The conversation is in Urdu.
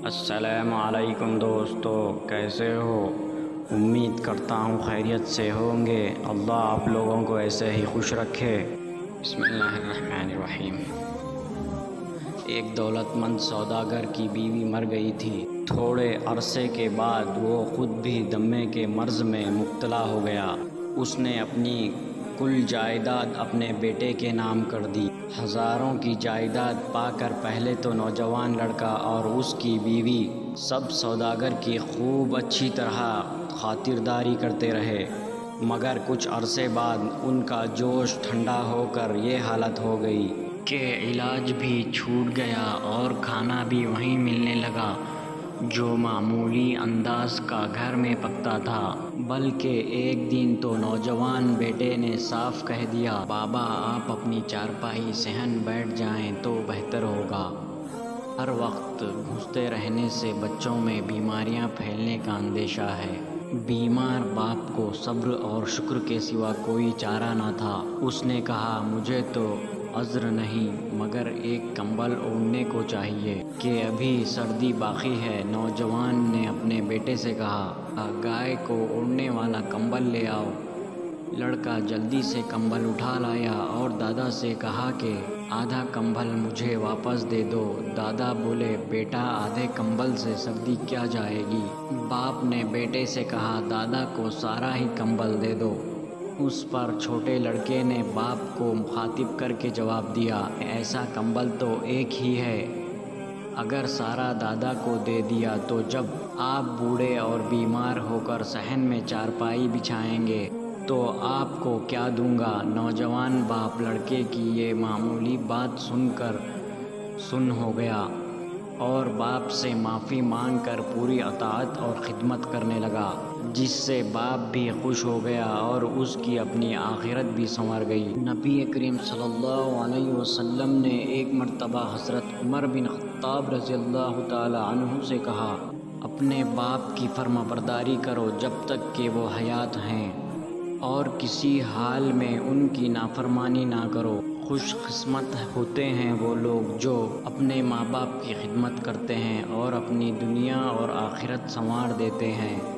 السلام علیکم دوستو، کیسے ہو؟ امید کرتا ہوں خیریت سے ہوں گے۔ اللہ آپ لوگوں کو ایسے ہی خوش رکھے۔ بسم اللہ الرحمن الرحیم۔ ایک دولت مند سوداگر کی بیوی مر گئی تھی۔ تھوڑے عرصے کے بعد وہ خود بھی دمے کے مرض میں مبتلا ہو گیا۔ اس نے اپنی کل جائیداد اپنے بیٹے کے نام کر دی۔ ہزاروں کی جائیداد پا کر پہلے تو نوجوان لڑکا اور اس کی بیوی سب سوداگر کی خوب اچھی طرح خاطرداری کرتے رہے، مگر کچھ عرصے بعد ان کا جوش ٹھنڈا ہو کر یہ حالت ہو گئی کہ علاج بھی چھوٹ گیا اور کھانا بھی وہیں ملنے لگا جو معمولی انداز کا گھر میں پکتا تھا، بلکہ ایک دن تو نوجوان بیٹے نے صاف کہہ دیا، بابا آپ اپنی چارپائی صحن بیٹھ جائیں تو بہتر ہوگا۔ ہر وقت گھستے رہنے سے بچوں میں بیماریاں پھیلنے کا اندیشہ ہے۔ بیمار باپ کو صبر اور شکر کے سوا کوئی چارہ نہ تھا۔ اس نے کہا، مجھے تو عذر نہیں مگر ایک کمبل اوڑھنے کو چاہیے کہ ابھی سردی باقی ہے۔ نوجوان نے اپنے بیٹے سے کہا، گائے کو اوڑھنے والا کمبل لے آؤ۔ لڑکا جلدی سے کمبل اٹھا لایا اور دادا سے کہا کہ آدھا کمبل مجھے واپس دے دو۔ دادا بولے، بیٹا آدھے کمبل سے سردی کیا جائے گی؟ باپ نے بیٹے سے کہا، دادا کو سارا ہی کمبل دے دو۔ اس پر چھوٹے لڑکے نے باپ کو مخاطب کر کے جواب دیا، ایسا کمبل تو ایک ہی ہے، اگر سارا دادا کو دے دیا تو جب آپ بوڑھے اور بیمار ہو کر صحن میں چارپائی بچھائیں گے تو آپ کو کیا دوں گا؟ نوجوان باپ لڑکے کی یہ معمولی بات سن کر سن ہو گیا اور باپ سے معافی مانگ کر پوری اطاعت اور خدمت کرنے لگا، جس سے باپ بھی خوش ہو گیا اور اس کی اپنی آخرت بھی سنور گئی۔ نبی کریم صلی اللہ علیہ وسلم نے ایک مرتبہ حضرت عمر بن خطاب رضی اللہ تعالی عنہ سے کہا، اپنے باپ کی فرما برداری کرو جب تک کہ وہ حیات ہیں اور کسی حال میں ان کی نافرمانی نہ کرو۔ خوش قسمت ہوتے ہیں وہ لوگ جو اپنے ماں باپ کی خدمت کرتے ہیں اور اپنی دنیا اور آخرت سنوار دیتے ہیں۔